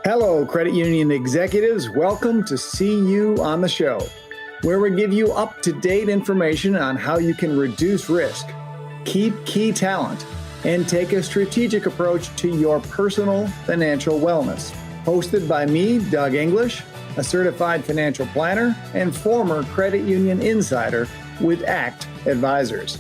Hello, credit union executives. Welcome to See You on the Show, where we give you up-to-date information on how you can reduce risk, keep key talent, and take a strategic approach to your personal financial wellness. Hosted by me, Doug English, a certified financial planner and former credit union insider with ACT Advisors.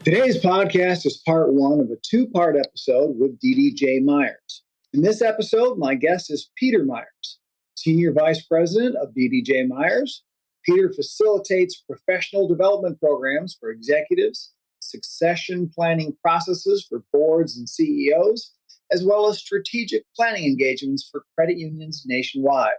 Today's podcast is part one of a two-part episode with DDJ Myers. In this episode, my guest is Peter Myers, Senior Vice President of DDJ Myers. Peter facilitates professional development programs for executives, succession planning processes for boards and CEOs, as well as strategic planning engagements for credit unions nationwide.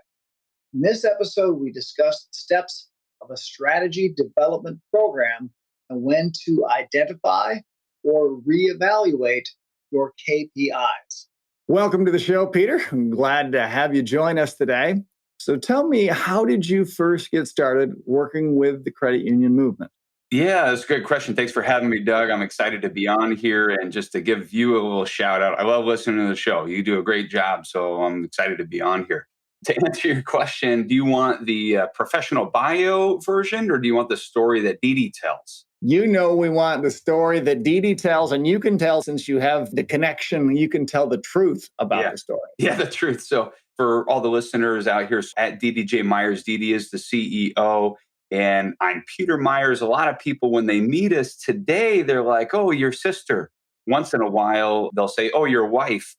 In this episode, we discuss the steps of a strategy development program and when to identify or reevaluate your KPIs. Welcome to the show, Peter. I'm glad to have you join us today. So tell me, how did you first get started working with the credit union movement? Yeah, that's a great question. Thanks for having me, Doug. I'm excited to be on here and just to give you a little shout out. I love listening to the show. You do a great job, so I'm excited to be on here. To answer your question, do you want the professional bio version or do you want the story that Dee tells? You know we want the story that Dee tells, and you can tell since you have the connection, you can tell the truth about the story. Yeah, the truth. So for all the listeners out here, at DDJ Myers, Dee is the CEO, and I'm Peter Myers. A lot of people, when they meet us today, they're like, oh, your sister. Once in a while, they'll say, oh, your wife.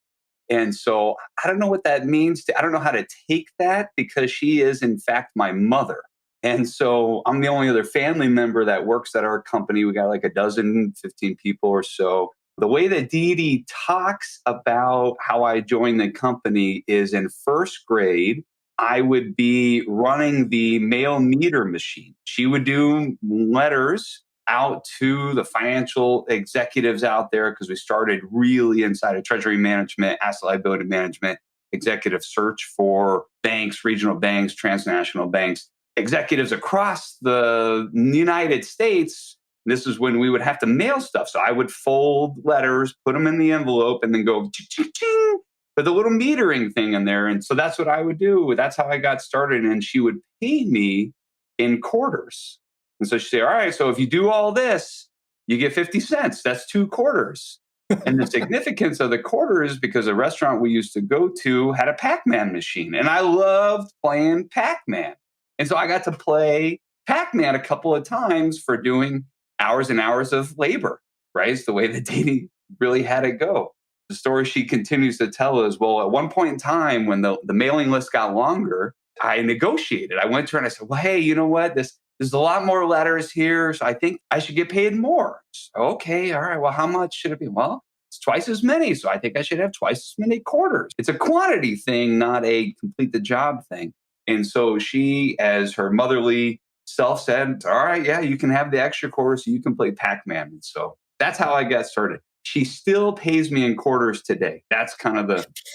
And so I don't know what that means. I don't know how to take that because she is, in fact, my mother. And so I'm the only other family member that works at our company. We got like 15 people or so. The way that Dee talks about how I joined the company is in first grade, I would be running the mail meter machine. She would do letters out to the financial executives out there because we started really inside of treasury management, asset liability management, executive search for banks, regional banks, transnational banks. Executives across the United States, this is when we would have to mail stuff. So I would fold letters, put them in the envelope, and then go ching, with a little metering thing in there. And so that's what I would do. That's how I got started. And she would pay me in quarters. And so she'd say, all right, so if you do all this, you get 50 cents. That's 2 quarters. And the significance of the quarters, because a restaurant we used to go to had a Pac-Man machine. And I loved playing Pac-Man. And so I got to play Pac-Man a couple of times for doing hours and hours of labor, right? It's the way that Dee really had it go. The story she continues to tell is, well, at one point in time when the mailing list got longer, I negotiated. I went to her and I said, well, hey, you know what? There's a lot more letters here, so I think I should get paid more. So, okay, all right, well, how much should it be? Well, it's twice as many, so I think I should have twice as many quarters. It's a quantity thing, not a complete the job thing. And so she, as her motherly self, said, all right, yeah, you can have the extra quarters so you can play Pac-Man. And so that's how I got started. She still pays me in quarters today. That's kind of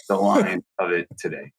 the line of it today.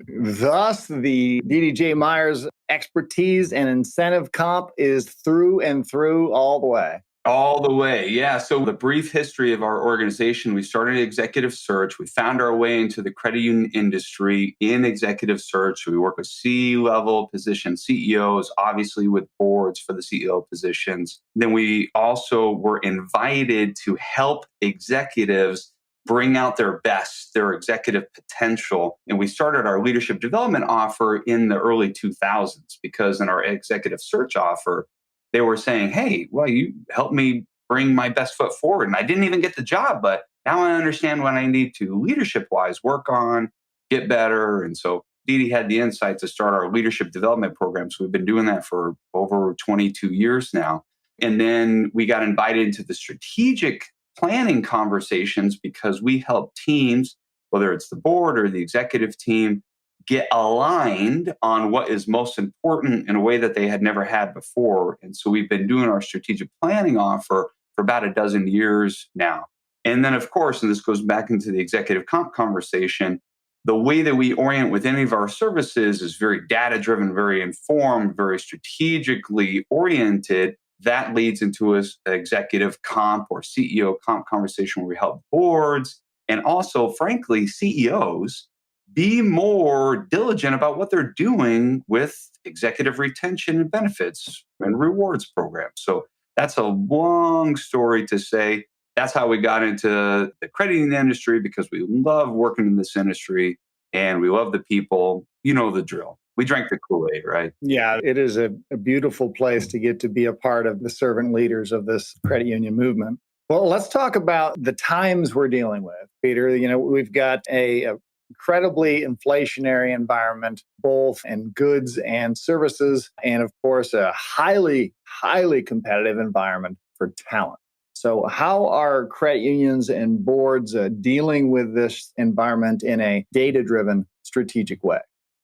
Thus, the DDJ Myers expertise and incentive comp is through and through all the way. All the way, yeah. So the brief history of our organization, we started executive search. We found our way into the credit union industry in executive search. We work with C-level positions, CEOs, obviously with boards for the CEO positions. Then we also were invited to help executives bring out their best, their executive potential. And we started our leadership development offer in the early 2000s because in our executive search offer, they were saying, hey, well, you helped me bring my best foot forward. And I didn't even get the job, but now I understand what I need to leadership-wise work on, get better. And so Dee had the insight to start our leadership development program. So we've been doing that for over 22 years now. And then we got invited into the strategic planning conversations because we help teams, whether it's the board or the executive team, get aligned on what is most important in a way that they had never had before. And so we've been doing our strategic planning offer for about a dozen years now. And then, of course, and this goes back into the executive comp conversation, the way that we orient with any of our services is very data-driven, very informed, very strategically oriented. That leads into an executive comp or CEO comp conversation where we help boards And also, frankly, CEOs, be more diligent about what they're doing with executive retention and benefits and rewards programs. So that's a long story to say. That's how we got into the credit union industry, because we love working in this industry and we love the people. You know the drill. We drank the Kool-Aid, right? Yeah, it is a beautiful place to get to be a part of the servant leaders of this credit union movement. Well, let's talk about the times we're dealing with, Peter. We've got a incredibly inflationary environment, both in goods and services, and of course, a highly, highly competitive environment for talent. So, how are credit unions and boards dealing with this environment in a data-driven, strategic way?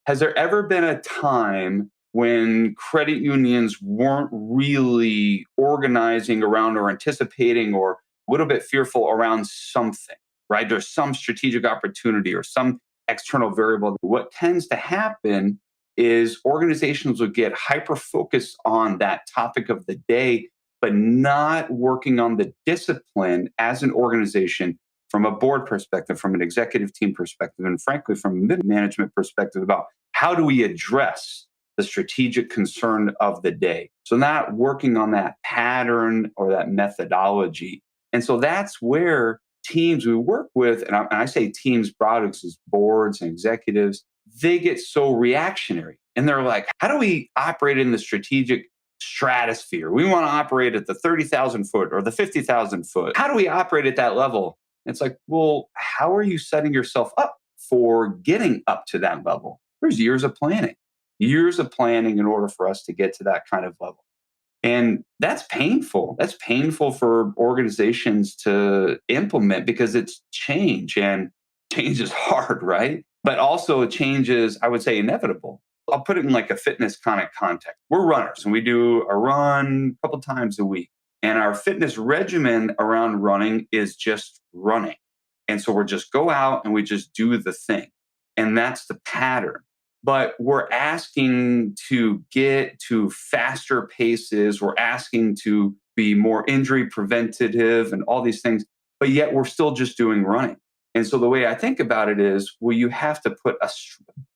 Has there ever been a time when credit unions weren't really organizing around or anticipating or a little bit fearful around something, right? There's some strategic opportunity or some external variable. What tends to happen is organizations will get hyper focused on that topic of the day, but not working on the discipline as an organization from a board perspective, from an executive team perspective, and frankly, from a mid management perspective about how do we address the strategic concern of the day. So not working on that pattern or that methodology. And so that's where teams we work with, and I say teams, products is boards and executives, they get so reactionary. And they're like, how do we operate in the strategic stratosphere? We want to operate at the 30,000 foot or the 50,000 foot. How do we operate at that level? It's like, well, how are you setting yourself up for getting up to that level? There's years of planning in order for us to get to that kind of level. And that's painful. That's painful for organizations to implement because it's change, and change is hard, right? But also change is, I would say, inevitable. I'll put it in like a fitness kind of context. We're runners and we do a run a couple times a week. And our fitness regimen around running is just running. And so we're just go out and we just do the thing. And that's the pattern. But we're asking to get to faster paces. We're asking to be more injury preventative and all these things. But yet we're still just doing running. And so the way I think about it is, well, you have to put a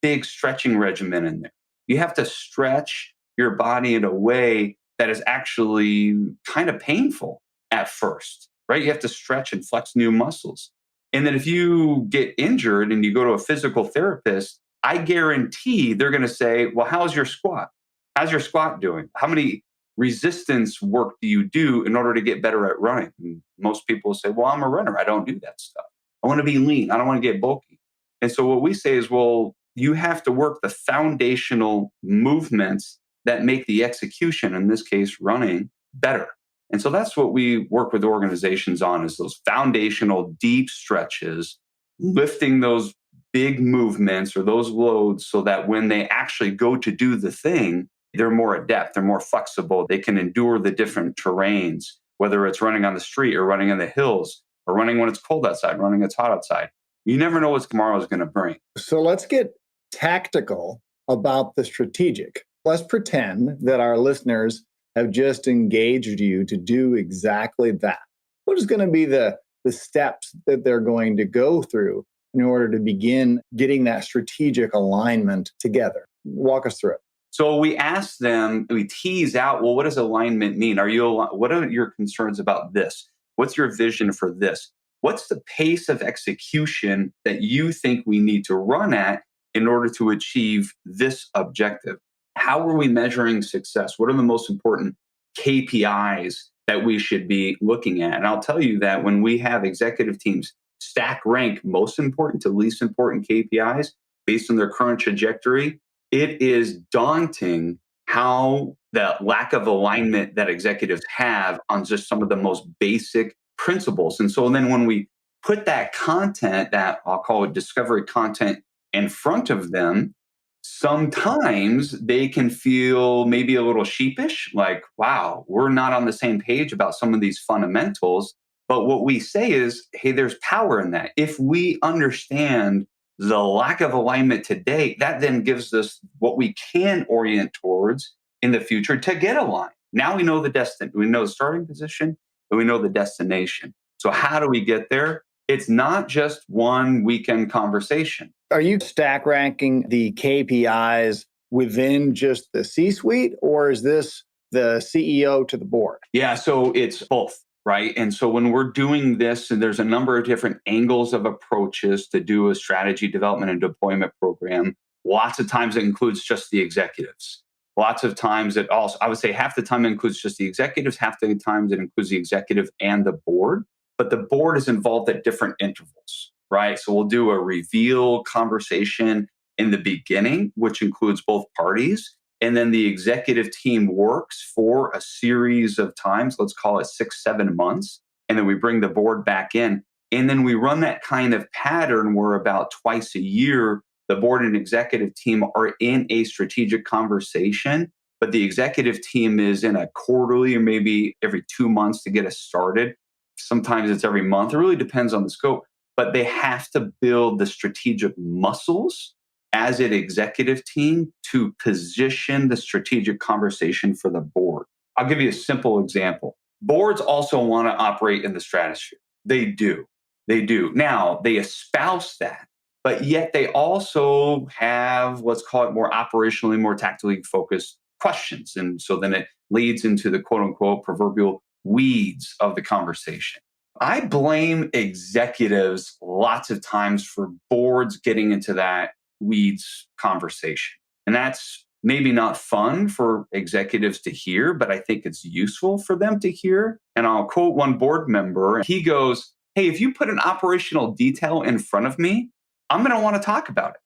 big stretching regimen in there. You have to stretch your body in a way that is actually kind of painful at first, right? You have to stretch and flex new muscles. And then if you get injured and you go to a physical therapist, I guarantee they're going to say, well, how's your squat? How's your squat doing? How many resistance work do you do in order to get better at running? And most people say, well, I'm a runner. I don't do that stuff. I want to be lean. I don't want to get bulky. And so what we say is, well, you have to work the foundational movements that make the execution, in this case, running, better. And so that's what we work with organizations on, is those foundational deep stretches, lifting those big movements or those loads so that when they actually go to do the thing, they're more adept, they're more flexible, they can endure the different terrains, whether it's running on the street or running in the hills or running when it's cold outside, running when it's hot outside. You never know what tomorrow is going to bring. So let's get tactical about the strategic. Let's pretend that our listeners have just engaged you to do exactly that. What is going to be the steps that they're going to go through in order to begin getting that strategic alignment together? Walk us through it. So we ask them, we tease out, well, what does alignment mean? What are your concerns about this? What's your vision for this? What's the pace of execution that you think we need to run at in order to achieve this objective? How are we measuring success? What are the most important KPIs that we should be looking at? And I'll tell you that when we have executive teams stack rank most important to least important KPIs based on their current trajectory, it is daunting how the lack of alignment that executives have on just some of the most basic principles. And so then when we put that content, that I'll call it discovery content, in front of them, sometimes they can feel maybe a little sheepish, like, wow, we're not on the same page about some of these fundamentals. But what we say is, hey, there's power in that. If we understand the lack of alignment today, that then gives us what we can orient towards in the future to get aligned. Now we know the we know the starting position, and we know the destination. So how do we get there? It's not just one weekend conversation. Are you stack ranking the KPIs within just the C-suite, or is this the CEO to the board? Yeah, so it's both, right? And so when we're doing this, and there's a number of different angles of approaches to do a strategy development and deployment program, lots of times it includes just the executives. Lots of times it also, I would say half the time it includes just the executives, half the times it includes the executive and the board. But the board is involved at different intervals, right? So we'll do a reveal conversation in the beginning, which includes both parties. And then the executive team works for a series of times, let's call it 6, 7 months. And then we bring the board back in. And then we run that kind of pattern where about twice a year, the board and executive team are in a strategic conversation, but the executive team is in a quarterly or maybe every 2 months to get us started. Sometimes it's every month. It really depends on the scope, but they have to build the strategic muscles as an executive team to position the strategic conversation for the board. I'll give you a simple example. Boards also want to operate in the stratosphere. They do. They do. Now, they espouse that, but yet they also have, let's call it more operationally, more tactically focused questions. And so then it leads into the quote unquote proverbial weeds of the conversation. I blame executives lots of times for boards getting into that weeds conversation. And that's maybe not fun for executives to hear, but I think it's useful for them to hear. And I'll quote one board member. He goes, "Hey, if you put an operational detail in front of me, I'm going to want to talk about it."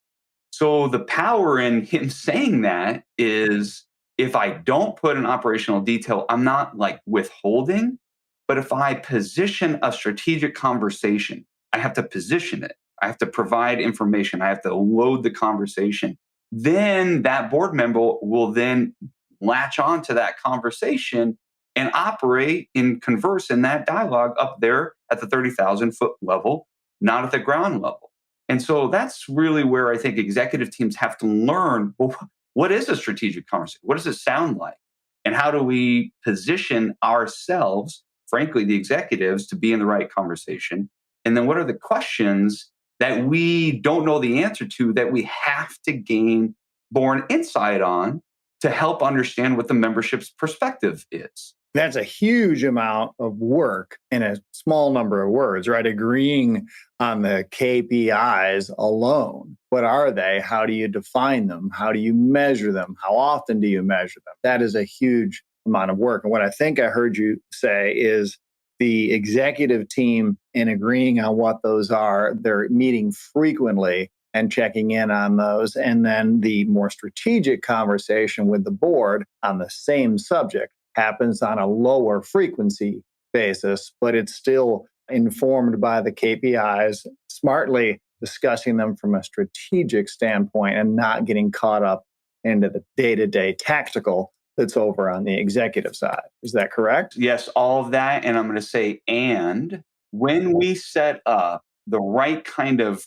So the power in him saying that is if I don't put an operational detail, I'm not like withholding. But if I position a strategic conversation, I have to position it. I have to provide information. I have to load the conversation. Then that board member will then latch on to that conversation and operate and converse in that dialogue up there at the 30,000 foot level, not at the ground level. And so that's really where I think executive teams have to learn, well, what is a strategic conversation? What does it sound like? And how do we position ourselves, frankly, the executives, to be in the right conversation? And then what are the questions that we don't know the answer to that we have to gain born insight on to help understand what the membership's perspective is? That's a huge amount of work in a small number of words, right? Agreeing on the KPIs alone. What are they? How do you define them? How do you measure them? How often do you measure them? That is a huge amount of work. And what I think I heard you say is the executive team, in agreeing on what those are, they're meeting frequently and checking in on those. And then the more strategic conversation with the board on the same subject happens on a lower frequency basis, but it's still informed by the KPIs, smartly discussing them from a strategic standpoint and not getting caught up into the day-to-day tactical that's over on the executive side. Is that correct? Yes, all of that. And I'm going to say, and when we set up the right kind of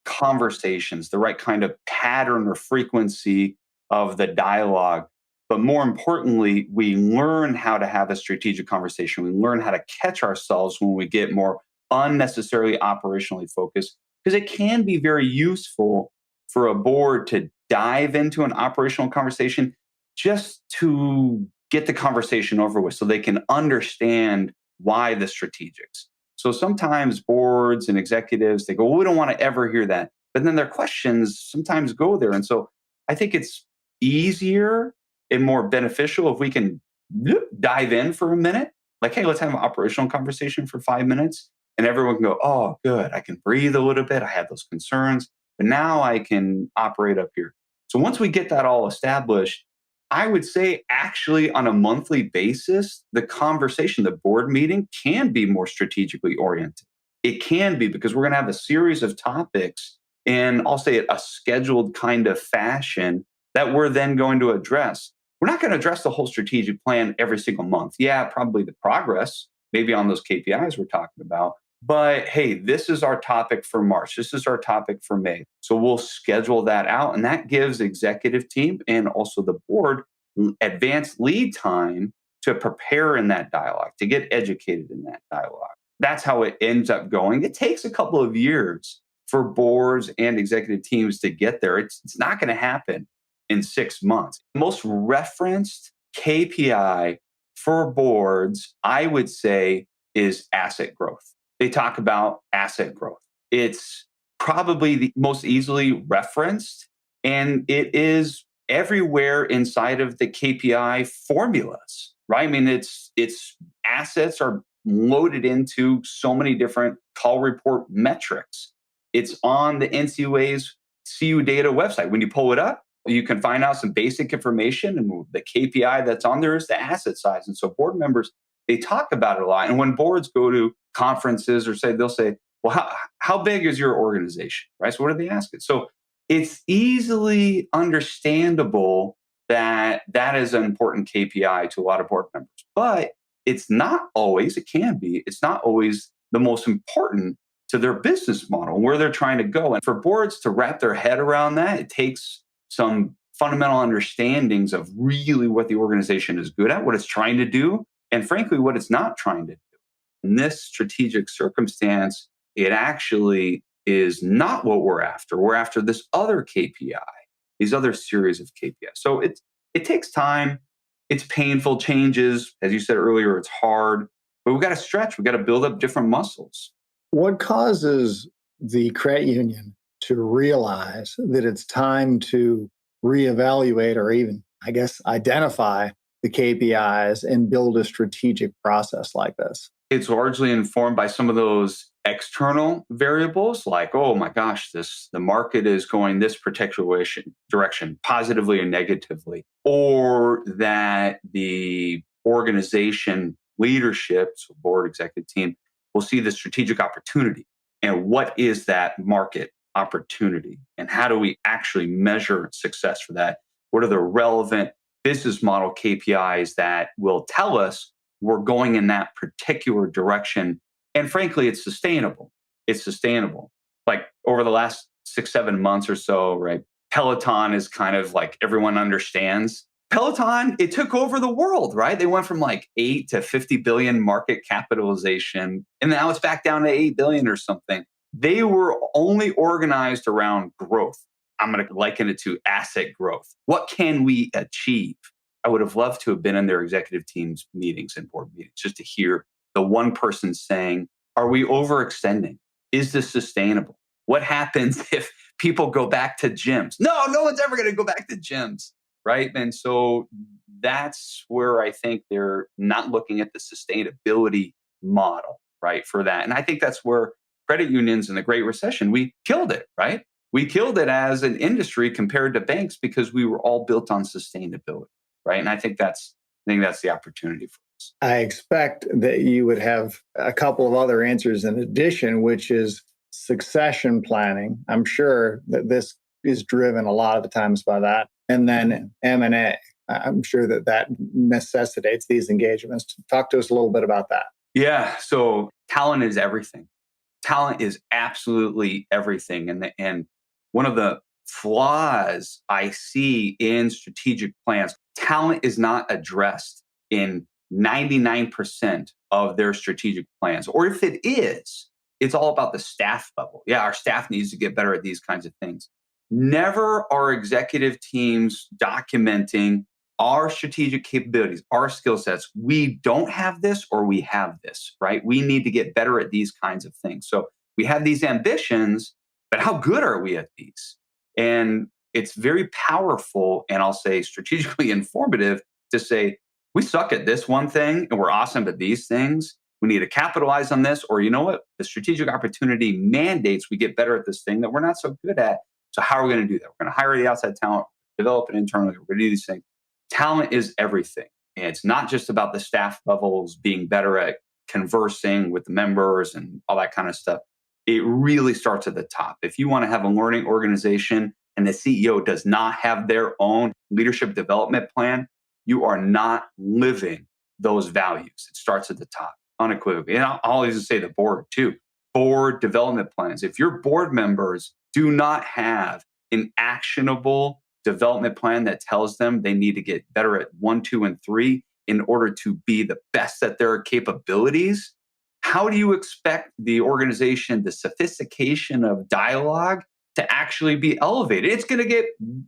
conversations, the right kind of pattern or frequency of the dialogue, but more importantly, we learn how to have a strategic conversation. We learn how to catch ourselves when we get more unnecessarily operationally focused, because it can be very useful for a board to dive into an operational conversation just to get the conversation over with so they can understand why the strategics. So sometimes boards and executives, they go, well, we don't want to ever hear that. But then their questions sometimes go there. And so I think it's easier and more beneficial if we can dive in for a minute. Like, hey, let's have an operational conversation for 5 minutes. And everyone can go, oh, good. I can breathe a little bit. I had those concerns, but now I can operate up here. So once we get that all established, I would say actually on a monthly basis, the conversation, the board meeting can be more strategically oriented. It can be because we're going to have a series of topics in, I'll say it, a scheduled kind of fashion that we're then going to address. We're not going to address the whole strategic plan every single month. Yeah, probably the progress, maybe on those KPIs we're talking about. But hey, this is our topic for March. This is our topic for May. So we'll schedule that out. And that gives executive team and also the board advanced lead time to prepare in that dialogue, to get educated in that dialogue. that's how it ends up going. It takes a couple of years for boards and executive teams to get there. It's not going to happen in 6 months. Most referenced KPI for boards, I would say, is asset growth. They talk about asset growth. It's probably the most easily referenced, and it is everywhere inside of the KPI formulas, right? I mean, it's assets are loaded into so many different call report metrics. It's on the NCUA's CU data website. When you pull it up, you can find out some basic information, and the KPI that's on there is the asset size. And so board members, they talk about it a lot. And when boards go to conferences or they'll say, well, how big is your organization? Right. So what do they ask it? So it's easily understandable that that is an important KPI to a lot of board members, but it's not always, it can be, it's not always the most important to their business model and where they're trying to go. And for boards to wrap their head around that, it takes some fundamental understandings of really what the organization is good at, what it's trying to do, and frankly, what it's not trying to do. In this strategic circumstance, it actually is not what we're after. We're after this other KPI, these other series of KPIs. So it takes time. It's painful changes. As you said earlier, it's hard, but we've got to stretch. We've got to build up different muscles. What causes the credit union to realize that it's time to reevaluate or even, I guess, identify the KPIs and build a strategic process like this? It's largely informed by some of those external variables like, oh my gosh, the market is going this particular direction, positively or negatively, or that the organization leadership, so board executive team, will see the strategic opportunity. And what is that market opportunity? And how do we actually measure success for that? What are the relevant business model KPIs that will tell us we're going in that particular direction? And frankly, it's sustainable. It's sustainable. Like over the last 6-7 months or so, right? Peloton is kind of like everyone understands. Peloton, it took over the world, right? They went from like 8 to 50 billion market capitalization, and now it's back down to 8 billion or something. They were only organized around growth. I'm going to liken it to asset growth. What can we achieve? I would have loved to have been in their executive team's meetings and board meetings just to hear the one person saying, are we overextending? Is this sustainable? What happens if people go back to gyms? No one's ever going to go back to gyms, right? And so that's where I think they're not looking at the sustainability model, right, for that. And I think that's where credit unions in the Great Recession, we killed it, right? We killed it as an industry compared to banks because we were all built on sustainability, right? And I think that's the opportunity for us. I expect that you would have a couple of other answers in addition, which is succession planning. I'm sure that this is driven a lot of the times by that. And then M&A. I'm sure that necessitates these engagements. Talk to us a little bit about that. Yeah. So talent is everything. Talent is absolutely everything. And one of the flaws I see in strategic plans, talent is not addressed in 99% of their strategic plans. Or if it is, it's all about the staff level. Yeah, our staff needs to get better at these kinds of things. Never are executive teams documenting our strategic capabilities, our skill sets. We don't have this or we have this, right? We need to get better at these kinds of things. So we have these ambitions, but how good are we at these? And it's very powerful and I'll say strategically informative to say, we suck at this one thing and we're awesome at these things. We need to capitalize on this, or you know what? The strategic opportunity mandates we get better at this thing that we're not so good at. So how are we going to do that? We're going to hire the outside talent, develop it internally, we're going to do these things. Talent is everything. And it's not just about the staff levels being better at conversing with the members and all that kind of stuff. It really starts at the top. If you want to have a learning organization and the CEO does not have their own leadership development plan, you are not living those values. It starts at the top, unequivocally. And I'll even say the board too. Board development plans. If your board members do not have an actionable development plan that tells them they need to get better at 1, 2, and 3 in order to be the best at their capabilities, how do you expect the organization, the sophistication of dialogue to actually be elevated? It's going to get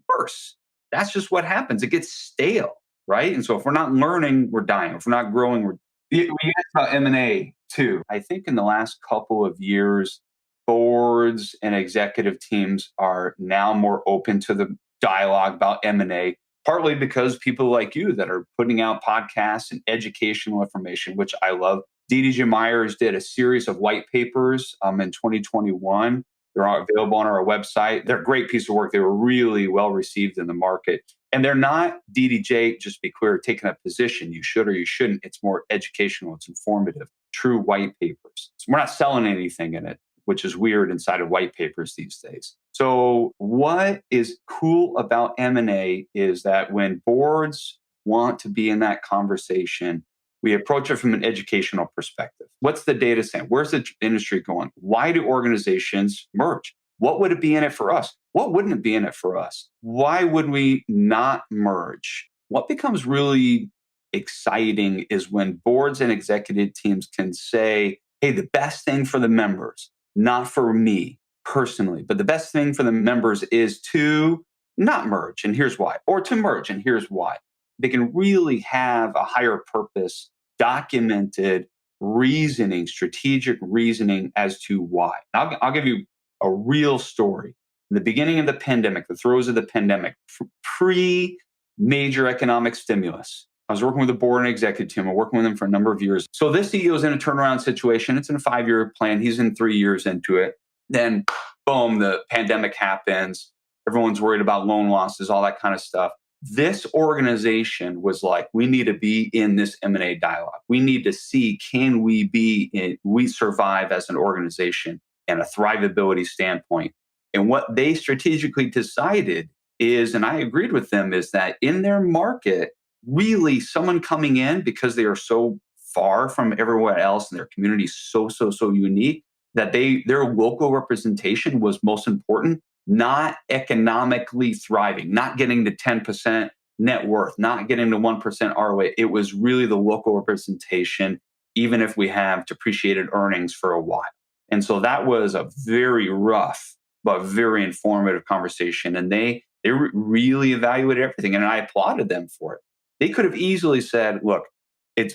worse. That's just what happens. It gets stale, right? And so if we're not learning, we're dying. If we're not growing, we're. We asked about M&A too. I think in the last couple of years, boards and executive teams are now more open to the dialogue about M&A, partly because people like you that are putting out podcasts and educational information, which I love. DDJ Myers did a series of white papers in 2021. They're available on our website. They're a great piece of work. They were really well received in the market. And they're not DDJ, just to be clear, taking a position. You should or you shouldn't. It's more educational. It's informative. True white papers. So we're not selling anything in it, which is weird inside of white papers these days. So what is cool about M&A is that when boards want to be in that conversation, we approach it from an educational perspective. What's the data saying? Where's the industry going? Why do organizations merge? What would it be in it for us? What wouldn't it be in it for us? Why would we not merge? What becomes really exciting is when boards and executive teams can say, hey, the best thing for the members, not for me personally, but the best thing for the members is to not merge, and here's why, or to merge, and here's why. They can really have a higher purpose, documented reasoning, strategic reasoning as to why. I'll give you a real story. In the beginning of the pandemic, the throes of the pandemic, pre-major economic stimulus, I was working with a board and executive team. I'm working with them for a number of years. So this CEO is in a turnaround situation. It's in a 5-year plan. He's in 3 years into it. Then, boom, the pandemic happens. Everyone's worried about loan losses, all that kind of stuff. This organization was like, we need to be in this M&A dialogue. We need to see, can we survive as an organization and a thrivability standpoint. And what they strategically decided is, and I agreed with them, is that in their market, really someone coming in because they are so far from everyone else and their community is so unique that their local representation was most important, not economically thriving, not getting to 10% net worth, not getting to 1% ROA. It was really the local representation, even if we have depreciated earnings for a while. And so that was a very rough, but very informative conversation. And they really evaluated everything. And I applauded them for it. They could have easily said, look,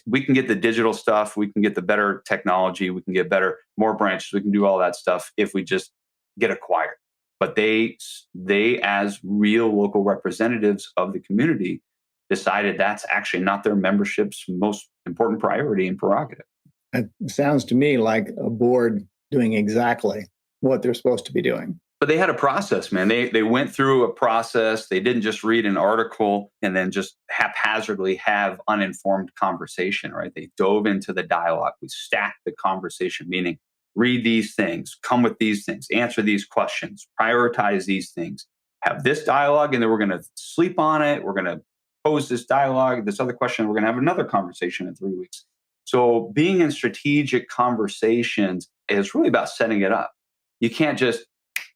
we can get the digital stuff, we can get the better technology, we can get more branches, we can do all that stuff if we just get acquired. But they as real local representatives of the community decided that's actually not their membership's most important priority and prerogative. It sounds to me like a board doing exactly what they're supposed to be doing. But they had a process, man. They went through a process. They didn't just read an article and then just haphazardly have uninformed conversation, right? They dove into the dialogue. We stacked the conversation, meaning read these things, come with these things, answer these questions, prioritize these things, have this dialogue, and then we're going to sleep on it. We're going to pose this dialogue, this other question. We're going to have another conversation in 3 weeks. So being in strategic conversations is really about setting it up. You can't just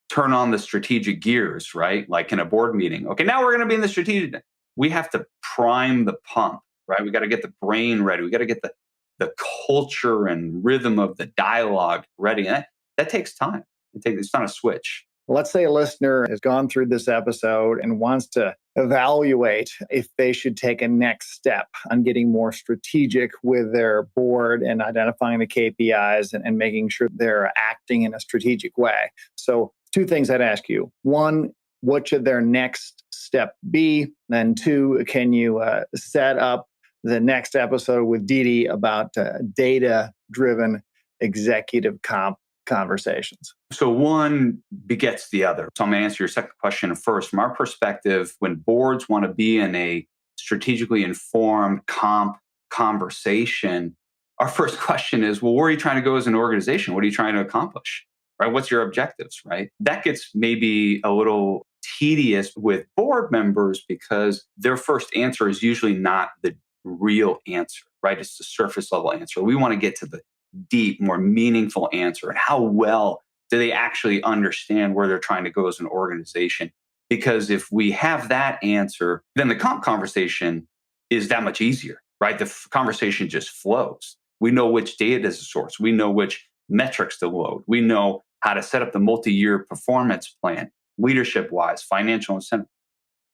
turn on the strategic gears, right? Like in a board meeting. Okay, now we're going to be in the strategic. We have to prime the pump, right? We got to get the brain ready. We got to get the culture and rhythm of the dialogue ready. And that takes time. It's not a switch. Let's say a listener has gone through this episode and wants to evaluate if they should take a next step on getting more strategic with their board and identifying the KPIs and making sure they're acting in a strategic way. So 2 things I'd ask you. 1, what should their next step be? Then 2, can you set up the next episode with Didi about data-driven executive comp conversations? So one begets the other. So I'm going to answer your second question first. From our perspective, when boards want to be in a strategically informed comp conversation, our first question is, well, where are you trying to go as an organization? What are you trying to accomplish? Right? What's your objectives, right? That gets maybe a little tedious with board members because their first answer is usually not the real answer, right? It's the surface level answer. We want to get to the deep, more meaningful answer and how well do they actually understand where they're trying to go as an organization? Because if we have that answer, then the comp conversation is that much easier, right? The conversation just flows. We know which data to source. We know which metrics to load. We know how to set up the multi-year performance plan, leadership-wise, financial incentive,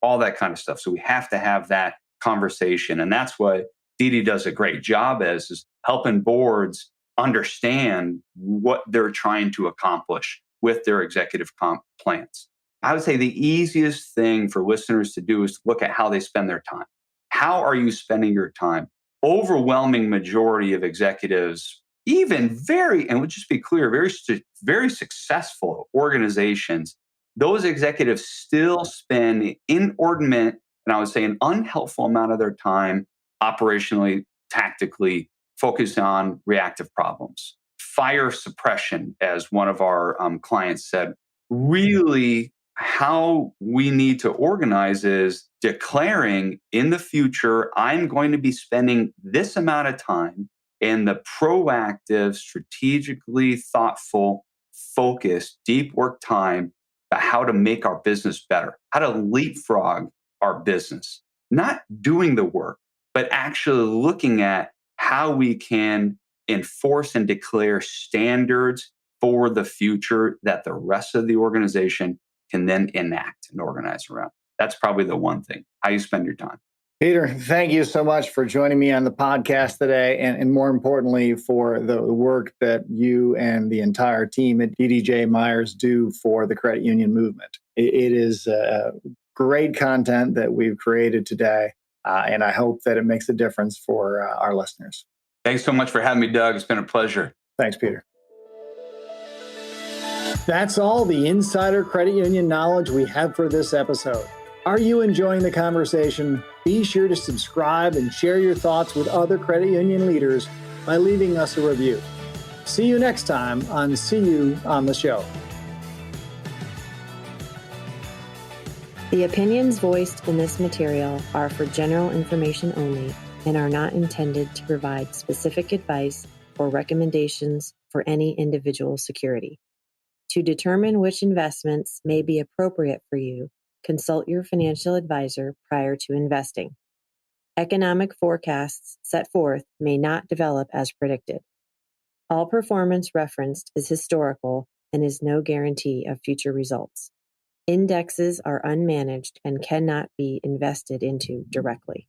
all that kind of stuff. So we have to have that conversation. And that's what DD does a great job as, is helping boards understand what they're trying to accomplish with their executive comp plans. I would say the easiest thing for listeners to do is to look at how they spend their time. How are you spending your time? Overwhelming majority of executives, even and let's just be clear, very successful organizations, those executives still spend inordinate, and I would say an unhelpful amount of their time operationally, tactically focused on reactive problems. Fire suppression, as one of our clients said, really how we need to organize is declaring in the future, I'm going to be spending this amount of time in the proactive, strategically thoughtful, focused, deep work time about how to make our business better, how to leapfrog our business, not doing the work, but actually looking at how we can enforce and declare standards for the future that the rest of the organization can then enact and organize around. That's probably the one thing, how you spend your time. Peter, thank you so much for joining me on the podcast today, and more importantly, for the work that you and the entire team at DDJ Myers do for the credit union movement. It is great content that we've created today, and I hope that it makes a difference for our listeners. Thanks so much for having me, Doug. It's been a pleasure. Thanks, Peter. That's all the insider credit union knowledge we have for this episode. Are you enjoying the conversation? Be sure to subscribe and share your thoughts with other credit union leaders by leaving us a review. See you next time on See You on the Show. The opinions voiced in this material are for general information only and are not intended to provide specific advice or recommendations for any individual security. To determine which investments may be appropriate for you, consult your financial advisor prior to investing. Economic forecasts set forth may not develop as predicted. All performance referenced is historical and is no guarantee of future results. Indexes are unmanaged and cannot be invested into directly.